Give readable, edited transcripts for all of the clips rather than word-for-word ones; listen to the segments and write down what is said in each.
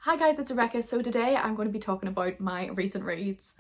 Hi guys, it's Rebecca. So today I'm going to be talking about my recent reads.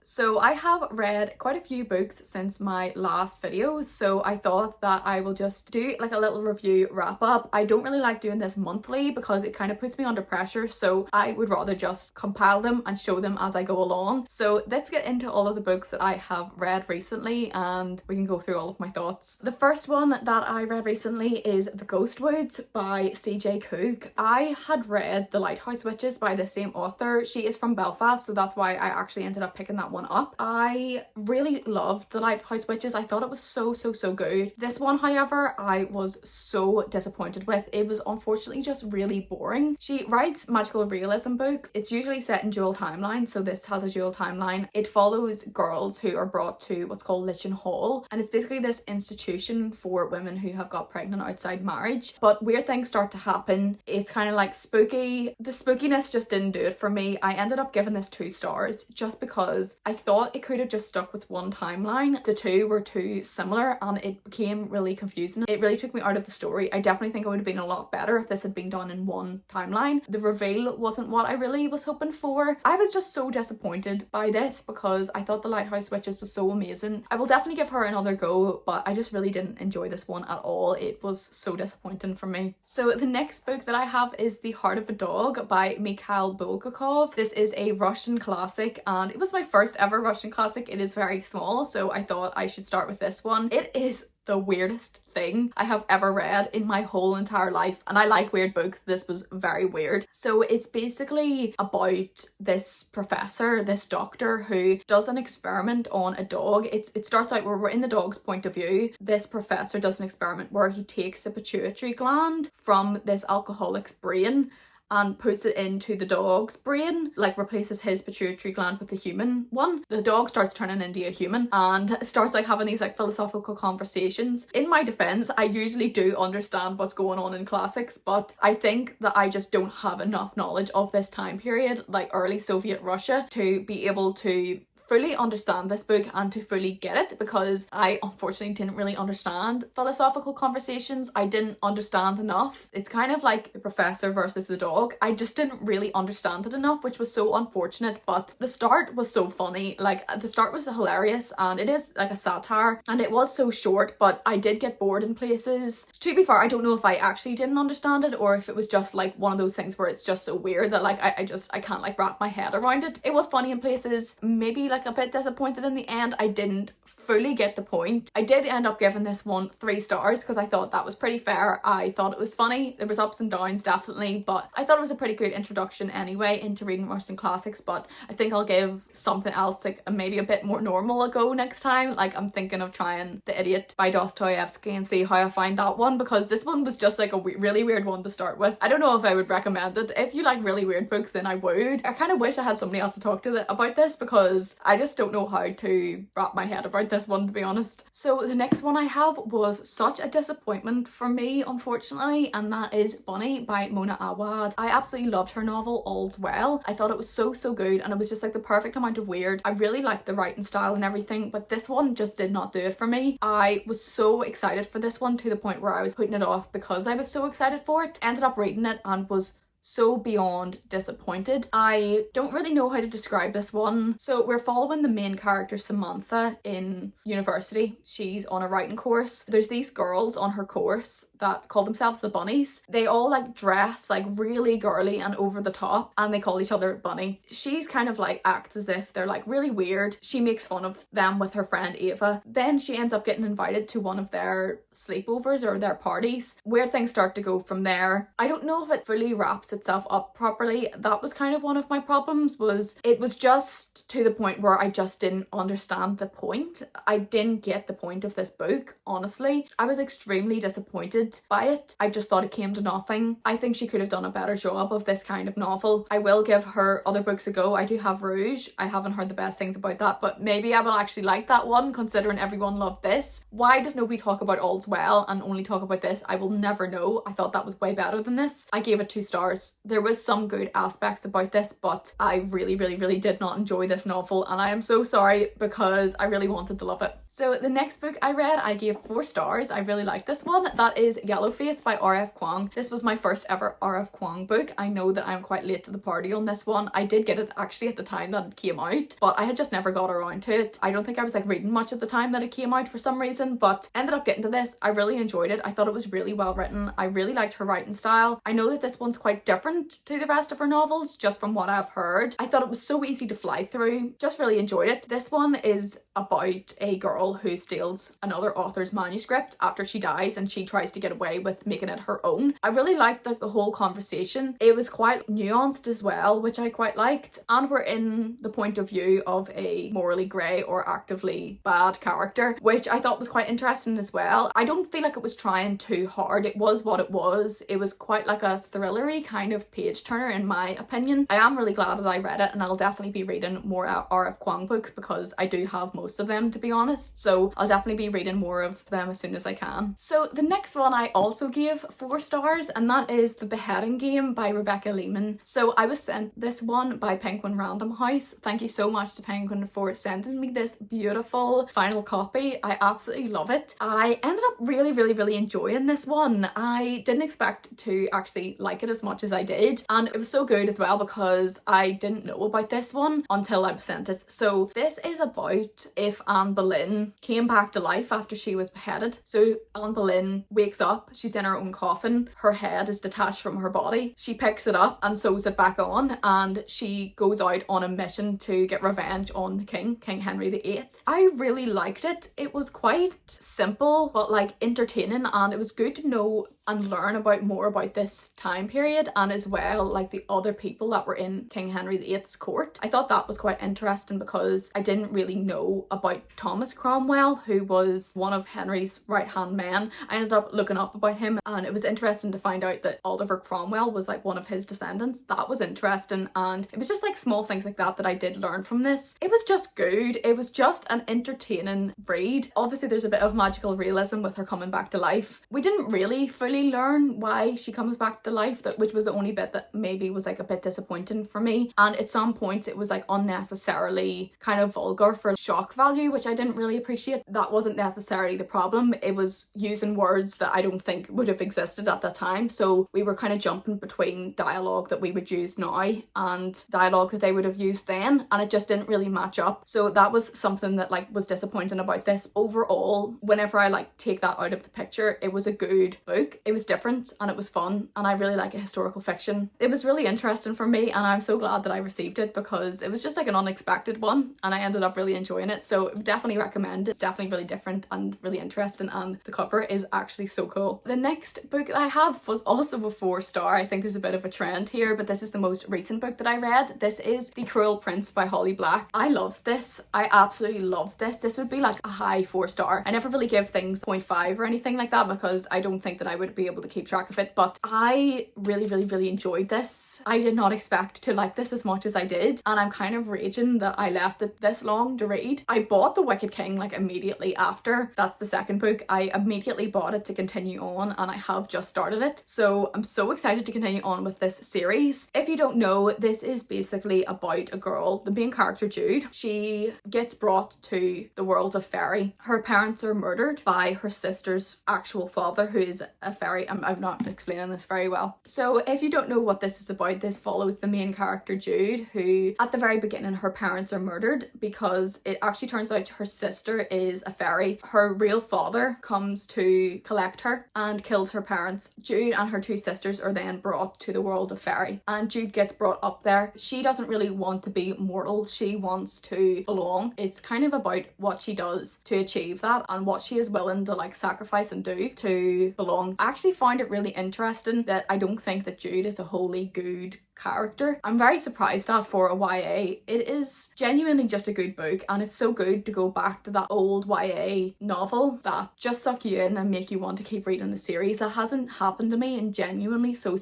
So I have read quite a few books since my last video, so I thought that I will just do like a little review wrap up. I don't really like doing this monthly because it kind of puts me under pressure, so I would rather just compile them and show them as I go along. So let's get into all of the books that I have read recently and we can go through all of my thoughts. The first one that I read recently is The Ghostwoods by CJ Cook. I had read The Lighthouse Witches by the same author. She is from Belfast, so that's why I actually ended up picking that one up. I really loved The Lighthouse Witches. I thought it was so good. This one, however, I was so disappointed with. It was unfortunately just really boring. She writes magical realism books. It's usually set in dual timelines, so this has a dual timeline. It follows girls who are brought to what's called Lichen Hall, and it's basically this institution for women who have got pregnant outside marriage. But weird things start to happen. It's kind of like spooky. The spookiness just didn't do it for me. I ended up giving this 2 stars just because I thought it could have just stuck with one timeline. The two were too similar and it became really confusing. It really took me out of the story. I definitely think it would have been a lot better if this had been done in one timeline. The reveal wasn't what I really was hoping for. I was just so disappointed by this because I thought The Lighthouse Witches was so amazing. I will definitely give her another go, but I just really didn't enjoy this one at all. It was so disappointing for me. So the next book that I have is The Heart of a Dog by Mikhail Bulgakov. This is a Russian classic and it was my first ever Russian classic. It is very small, so I thought I should start with this one. It is the weirdest thing I have ever read in my whole entire life, and I like weird books. This was very weird. So it's basically about this professor, this doctor, who does an experiment on a dog. It starts out where we're in the dog's point of view. This professor does an experiment where he takes a pituitary gland from this alcoholic's brain and puts it into the dog's brain, like replaces his pituitary gland with the human one. The dog starts turning into a human and starts like having these like philosophical conversations. In my defense, I usually do understand what's going on in classics, but I think that I just don't have enough knowledge of this time period, like early Soviet Russia, to be able to fully understand this book and to fully get it, because I unfortunately didn't really understand philosophical conversations. I didn't understand enough. It's kind of like the professor versus the dog. I just didn't really understand it enough, which was so unfortunate. But the start was so funny. Like the start was hilarious and it is like a satire and it was so short, but I did get bored in places. To be fair, I don't know if I actually didn't understand it or if it was just like one of those things where it's just so weird that like I can't like wrap my head around it. It was funny in places, maybe like a bit disappointed in the end. I didn't fully get the point. I did end up giving this one 3 stars because I thought that was pretty fair. I thought it was funny. There was ups and downs definitely, but I thought it was a pretty good introduction anyway into reading Russian classics. But I think I'll give something else like maybe a bit more normal a go next time. Like I'm thinking of trying The Idiot by Dostoevsky and see how I find that one, because this one was just like a really weird one to start with. I don't know if I would recommend it. If you like really weird books, then I would. I kind of wish I had somebody else to talk to about this because I just don't know how to wrap my head around this one, to be honest. So the next one I have was such a disappointment for me, unfortunately, and that is Bunny by Mona Awad. I absolutely loved her novel All's Well. I thought it was so good and it was just like the perfect amount of weird. I really liked the writing style and everything, but this one just did not do it for me. I was so excited for this one to the point where I was putting it off because I was so excited for it. Ended up reading it and was so beyond disappointed. I don't really know how to describe this one. So we're following the main character Samantha in university. She's on a writing course. There's these girls on her course that call themselves the Bunnies. They all like dress like really girly and over the top and they call each other Bunny. She's kind of like acts as if they're like really weird. She makes fun of them with her friend Ava. Then she ends up getting invited to one of their sleepovers or their parties. Weird things start to go from there. I don't know if it fully wraps itself up properly. That was kind of one of my problems, was it was just to the point where I just didn't understand the point. I didn't get the point of this book, honestly. I was extremely disappointed by it. I just thought it came to nothing. I think she could have done a better job of this kind of novel. I will give her other books a go. I do have Rouge. I haven't heard the best things about that, but maybe I will actually like that one considering everyone loved this. Why does nobody talk about All's Well and only talk about this? I will never know. I thought that was way better than this. I gave it 2 stars course there was some good aspects about this, but I really did not enjoy this novel, and I am so sorry because I really wanted to love it. So the next book I read, I gave 4 stars. I really liked this one. That is Yellowface by R.F. Kuang. This was my first ever R.F. Kuang book. I know that I'm quite late to the party on this one. I did get it actually at the time that it came out, but I had just never got around to it. I don't think I was like reading much at the time that it came out for some reason, but ended up getting to this. I really enjoyed it. I thought it was really well written. I really liked her writing style. I know that this one's quite different to the rest of her novels, just from what I've heard. I thought it was so easy to fly through. Just really enjoyed it. This one is about a girl who steals another author's manuscript after she dies, and she tries to get away with making it her own. I really liked the whole conversation. It was quite nuanced as well, which I quite liked, and we're in the point of view of a morally grey or actively bad character, which I thought was quite interesting as well. I don't feel like it was trying too hard. It was what it was. It was quite like a thrillery kind of page turner in my opinion. I am really glad that I read it, and I'll definitely be reading more R.F. Kuang books because I do have most of them, to be honest, so I'll definitely be reading more of them as soon as I can. So the next one I also gave 4 stars, and that is The Beheading Game by Rebecca Lehman. So I was sent this one by Penguin Random House. Thank you so much to Penguin for sending me this beautiful final copy. I absolutely love it. I ended up really enjoying this one. I didn't expect to actually like it as much as I did, and it was so good as well because I didn't know about this one until I was sent it. So this is about if Anne Boleyn came back to life after she was beheaded. So Anne Boleyn wakes up, she's in her own coffin, her head is detached from her body. She picks it up and sews it back on, and she goes out on a mission to get revenge on the king, King Henry VIII. I really liked it. It was quite simple but like entertaining, and it was good to know and learn about more about this time period, and as well like the other people that were in King Henry VIII's court. I thought that was quite interesting because I didn't really know about Thomas Cromwell, who was one of Henry's right-hand men. I ended up looking up about him, and it was interesting to find out that Oliver Cromwell was like one of his descendants. That was interesting, and it was just like small things like that that I did learn from this. It was just good. It was just an entertaining read. Obviously there's a bit of magical realism with her coming back to life. We didn't really fully learn why she comes back to life, which was the only bit that maybe was like a bit disappointing for me, and at some points it was like unnecessarily kind of vulgar for shock value, which I didn't really appreciate. That wasn't necessarily the problem. It was using words that I don't think would have existed at that time, so we were kind of jumping between dialogue that we would use now and dialogue that they would have used then, and it just didn't really match up. So that was something that like was disappointing about this. Overall, whenever I like take that out of the picture, it was a good book. It was different and it was fun, and I really like a historical fiction. It was really interesting for me, and I'm so glad that I received it because it was just like an unexpected one, and I ended up really enjoying it. So definitely recommend it. It's definitely really different and really interesting, and the cover is actually so cool. The next book that I have was also a 4-star. I think there's a bit of a trend here, but this is the most recent book that I read. This is The Cruel Prince by Holly Black. I love this. I absolutely love this. This would be like a high 4-star. I never really give things 0.5 or anything like that because I don't think that I would be able to keep track of it, but I really enjoyed this. I did not expect to like this as much as I did, and I'm kind of raging that I left it this long to read. I bought The Wicked King like immediately after. That's the second book. I immediately bought it to continue on, and I have just started it, so I'm so excited to continue on with this series. If you don't know, this is basically about a girl, the main character Jude. She gets brought to the world of fairy. Her parents are murdered by her sister's actual father, who is a fairy. I'm not explaining this very well. So if you don't know what this is about, this follows the main character Jude, who at the very beginning her parents are murdered because it actually turns out her sister is a fairy. Her real father comes to collect her and kills her parents. Jude and her 2 sisters are then brought to the world of fairy, and Jude gets brought up there. She doesn't really want to be mortal. She wants to belong. It's kind of about what she does to achieve that and what she is willing to like sacrifice and do to belong. I actually found it really interesting that I don't think that Jude is a wholly good character. I'm very surprised at for a YA. It is genuinely just a good book, and it's so good to go back to that old YA novel that just suck you in and make you want to keep reading the series. That hasn't happened to me in genuinely so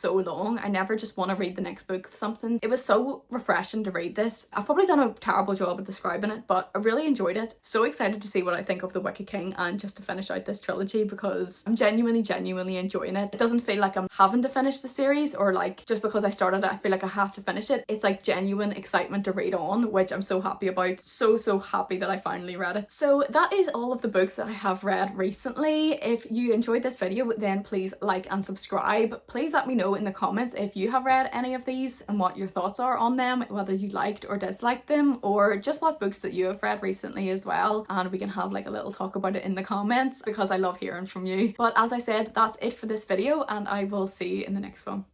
long. I never just want to read the next book of something. It was so refreshing to read this. I've probably done a terrible job of describing it, but I really enjoyed it. So excited to see what I think of The Wicked King and just to finish out this trilogy, because I'm genuinely enjoying it. It doesn't feel like I'm having to finish the series, or like just because I started it I feel like I have to finish it. It's like genuine excitement to read on, which I'm so happy about. So happy that I finally read it. So that is all of the books that I have read recently. If you enjoyed this video, then please like and subscribe. Please let me know in the comments if you have read any of these and what your thoughts are on them, whether you liked or disliked them, or just what books that you have read recently as well, and we can have like a little talk about it in the comments because I love hearing from you. But as I said, that's it for this video, and I will see you in the next one.